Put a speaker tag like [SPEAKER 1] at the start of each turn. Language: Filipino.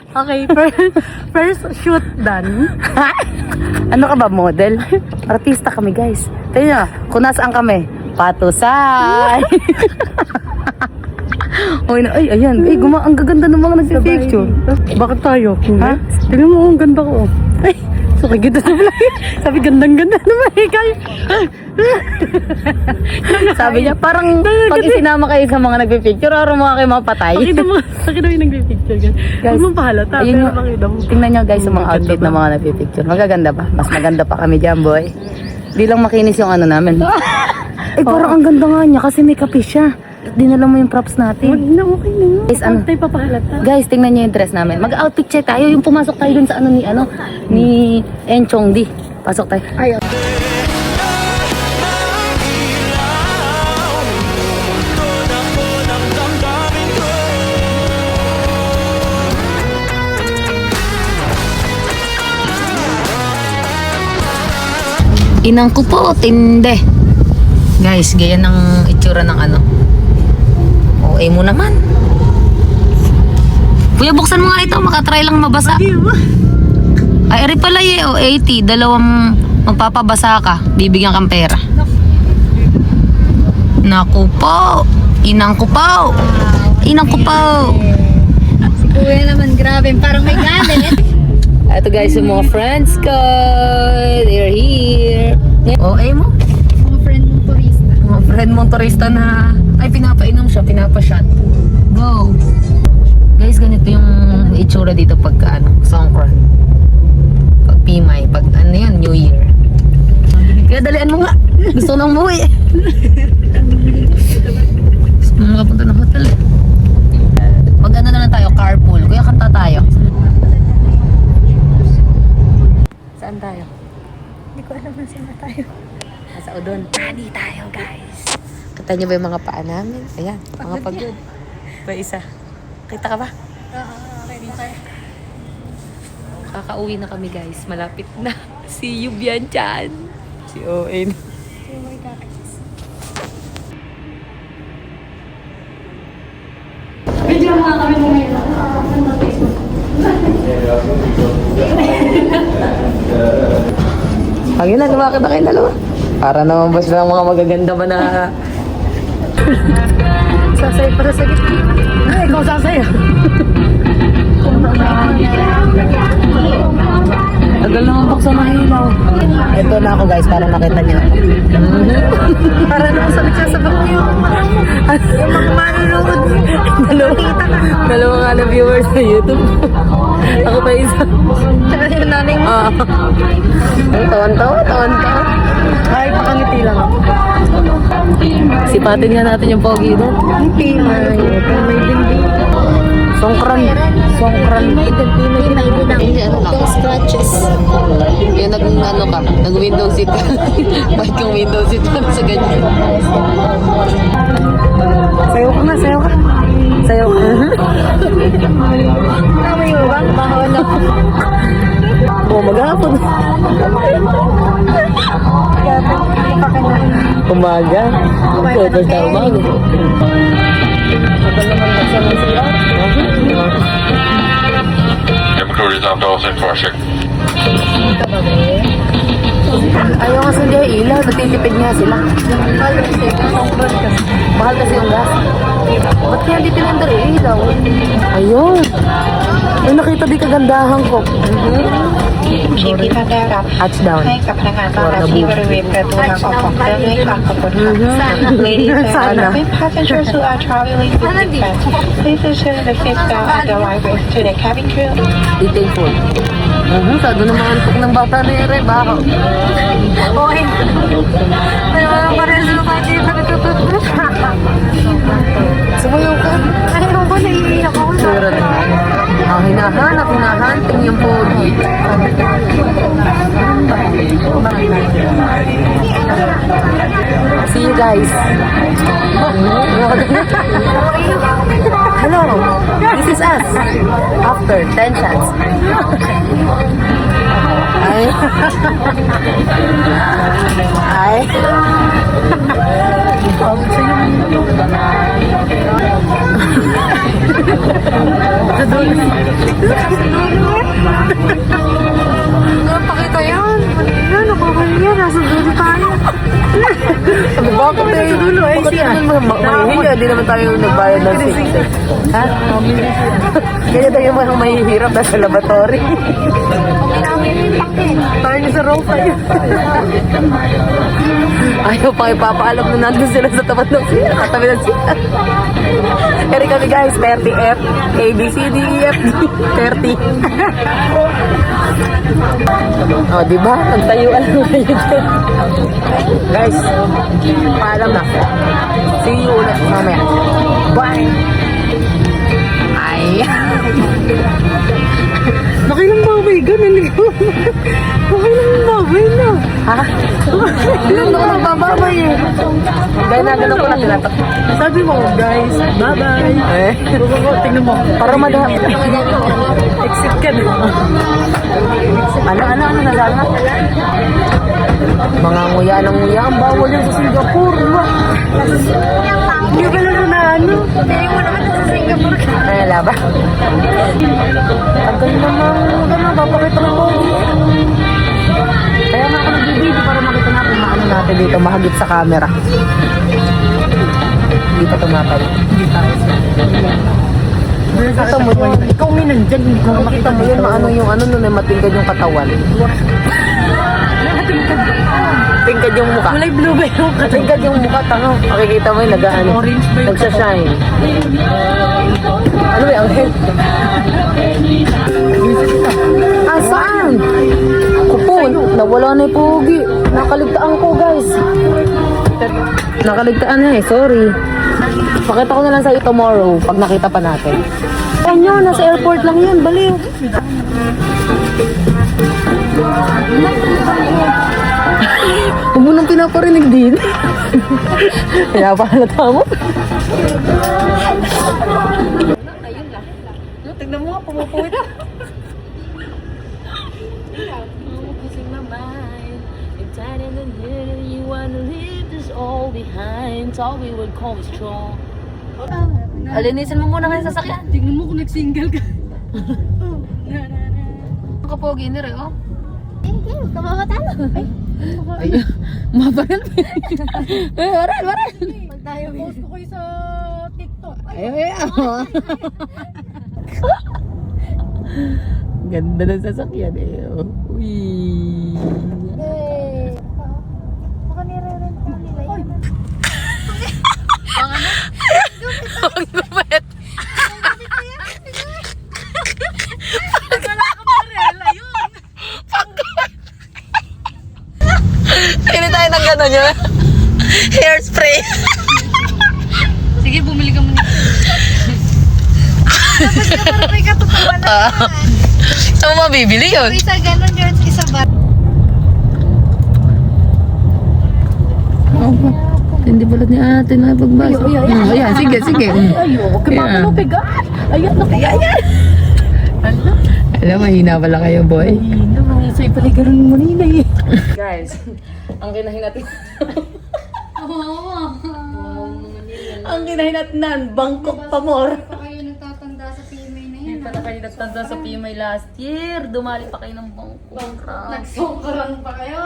[SPEAKER 1] Okay, first shoot done.
[SPEAKER 2] Ano ka ba, model? Artista kami, guys. Tingnan nyo, kung nasaan kami. Patusay! Ay, ayan. Ay, ang gaganda ng mga nagpipicture.
[SPEAKER 1] Bakit tayo?
[SPEAKER 2] Ha?
[SPEAKER 1] Tingnan mo, ang ganda ko. Ay, sorry, ganda naman. Sabi, gandang-ganda naman. Ikaw.
[SPEAKER 2] Sabi niya, parang pag isinama kayo sa mga nagpipicture, or mga kayo mapatay.
[SPEAKER 1] Pakita mo yung nagpipicture. Huwag mong pahalata.
[SPEAKER 2] Ayun
[SPEAKER 1] Pero
[SPEAKER 2] yung,
[SPEAKER 1] pakita mo.
[SPEAKER 2] tingnan nyo guys yung mga outfit ng mga nagpipicture. Magaganda ba? Mas maganda pa kami dyan, boy. Di lang makinis yung ano namin. Eh, parang ang ganda nga niya kasi may kape siya. Dinala mo yung props natin.
[SPEAKER 1] Huwag na, okay na.
[SPEAKER 2] Guys, ano?
[SPEAKER 1] Tayo papahalata.
[SPEAKER 2] Guys, tingnan niyo yung dress namin. Mag-outfit check tayo. Yung pumasok tayo dun sa ni Enchong Di. Pasok tayo.
[SPEAKER 1] Ayaw.
[SPEAKER 2] Inang ko po, tinde. Guys, ganyan ang itsura ng OA mo naman. Kuya, buksan mo nga ito. Makatry lang mabasa. Ay, ari pala OAT. Dalawang magpapabasa ka. Bibigyan kang pera. Naku po. Inang ko po. Inang ko po.
[SPEAKER 3] Si Kuya naman, grabe. Parang may galit.
[SPEAKER 2] Ito guys, yung mga friends ko. They're here. OA mo?
[SPEAKER 3] Mga friend mong turista.
[SPEAKER 2] Mga friend mong turista na pinapainom siya, pinapashot. Go! Guys, ganito yung itsura dito pagka Songkran. Pag Pimay, pag New Year. Kaya dalian mo nga. Gusto ko nang umuwi. Gusto mo makapunta ng hotel eh. Mag na lang tayo, carpool. Kuya, kanta tayo. Saan tayo?
[SPEAKER 3] Hindi ko alam na sino tayo.
[SPEAKER 2] Sa Udon. Tani tayo, guys. Kita niyo ba yung mga paa namin? Ayan, mga pagod. Pa isa. Kita ka ba?
[SPEAKER 3] Oo, ready tayo.
[SPEAKER 2] Kakauwi na kami, guys. Malapit na. See you, Bianchan. Si Owen.
[SPEAKER 3] Sino mo ikakakis?
[SPEAKER 1] Video nga kami mo ngayon.
[SPEAKER 2] Pag yun na, lumakit na kayo dalawa. Para naman ba silang mga magaganda ba na...
[SPEAKER 1] Sasay para sa gitna. Ay, ikaw sasay.
[SPEAKER 2] Tagal naman buksan ng ilaw. Ito na ako, guys, para makita niyo.
[SPEAKER 1] Para naman sa nagsasabak ko yung mga manunood.
[SPEAKER 2] Dalawa nga na viewers sa YouTube. Ako pa isa.
[SPEAKER 3] Tsaka sino nanay mo?
[SPEAKER 2] Tawan-tawa.
[SPEAKER 1] Ay, pakangiti lang ako.
[SPEAKER 2] Sipatin nga natin yung pogi doon.
[SPEAKER 1] May dindi.
[SPEAKER 2] Songkran.
[SPEAKER 3] May scratches.
[SPEAKER 2] Kaya nag-window seat ka. Bakit yung window seat ka sa ganyan?
[SPEAKER 1] Sayo ka.
[SPEAKER 2] Sayo ka.
[SPEAKER 3] Tama yung bang? Bahon ako.
[SPEAKER 2] Maghapon. Umaga. Photos na umaga. Matagal naman nagsan ng siya.
[SPEAKER 4] Recorded on Dolphin Project.
[SPEAKER 2] Ayaw nga sila ilaw. Natitipid nga sila. Mahal kasi yung gas. Ba't kaya di pinandar ilaw? Ayun. Ay, nakita di kagandahan ko.
[SPEAKER 5] Chipi Pantera
[SPEAKER 2] ๆ Touchdown.
[SPEAKER 5] ให้กับพนักงานต้อนรับที่บริเวณประตูทางออกของเครื่องด้วยความขอบคุณค่ะ Ladies and gentlemen, passengers who are traveling with defense, please ensure the seatbelt and the wipers to the cabin crew.
[SPEAKER 2] Detail full. Sado naman antok ng bata na yun, Re. Baka.
[SPEAKER 1] Okay. Ay, wala pa rin sa pati.
[SPEAKER 2] Sumayaw ka.
[SPEAKER 1] Ay, ako ba naiiyak ako?
[SPEAKER 2] Surat. Hinahanting yung pogi. See you guys. Hello. This is us. After 10 shots. Ay. Napakita yan. Yan, nakakaya. Nasa dulo tayo. Bakit tayo dulo? Bakit naman mahihiya? Hindi naman tayo nagbayad ng 6. Ha? Kaya tayo man mahihirap nasa laboratory. Tayo niyo sa row tayo. Ayaw pa ipapaalam na nandun sila sa tapat ng sila. Katabi ng sila. Kaya kami guys, 30F, A, B, C, D, E, F, G, 30. O, diba? Nagtayuan lang kayo dyan. Guys, paalam na. See you ulit mamaya. Bye! Ay! Nakilang babay, ganun. Nakilang babay na. Ha? Hindi naman ako nagbababay eh. Dahil na ganun ko na tinatak. Sabi mo, guys, bye-bye. Eh? Tingnan mo. Para madahap. Exit ka na. Ano nasama? Mga nguya ng nguya. Ang bawal yan sa Singapore. Diba? Hindi ka lang na ano. Hindi mo naman sa Singapore. Ay, laba. Tagal naman. Gano'n, papakita ng pogi. Kaya nga ako nag-video para makita natin maano natin dito. Mahagip sa camera. Hindi pa tumatay. Hindi tayo. Makita mo yun. Ikaw may nandyan. Makita mo yun. Maano yung ano nun. Matingkad yung katawan. Tingkad yung mukha. Kulay blue ba yung mukha? Tingkad yung mukha. Tango. Makikita mo yun. Nag-ano. Nagsashine. Ano ba yung head? Ah, saan? Kupo. Nawala na yung pogi. Nakaligtaan ko, guys. Nakaligtaan na eh. Sorry. Pakita ko na lang sa'yo tomorrow pag nakita pa natin. Ayun yun. Nasa airport lang yun. Baliw. Huwag mo nang pinaparinig din. Kaya pa halata mo. Tignan mo nga, pumupuwit. Alinisin mo muna kayo sasakyan.
[SPEAKER 3] Tingnan mo kung nag-single ka.
[SPEAKER 2] Ang kapogi ni Re, oh.
[SPEAKER 3] Hindi, kamakatalo.
[SPEAKER 2] Ay, mabagal. Ay, waran.
[SPEAKER 3] Pag tayo, post ko kayo sa TikTok.
[SPEAKER 2] Ay, oh. Ganda ng sasakyan eh. Oh. Uy.
[SPEAKER 3] Baka nire-rent ka nila yun.
[SPEAKER 2] Ang gupit. Pili tayo ng gano'n yun. Hairspray.
[SPEAKER 3] Sige, bumili ka muna. Tapos ka may katutuan na.
[SPEAKER 2] Saan mo mabibili yun?
[SPEAKER 3] Isa ganun yun, isa ba?
[SPEAKER 2] Hindi balat ni ate na pagbasa. Ayan, sige.
[SPEAKER 1] Ayoko, kumakalupi ka. Ayan, ayan.
[SPEAKER 2] Alam, mahina pala kayo, boy.
[SPEAKER 1] Mahina, sa'yo pala ganun mo nina eh.
[SPEAKER 2] Guys, ang kinahin natin.
[SPEAKER 1] Ang kinahinatnan, Bangkok pa more.
[SPEAKER 3] Pa kayo nagtatanda sa PMA na yan.
[SPEAKER 1] Hindi pa na kayo nagtanda sa PMI last year. Dumali pa kayo ng Bangkok.
[SPEAKER 3] Nagsongkaran pa kayo.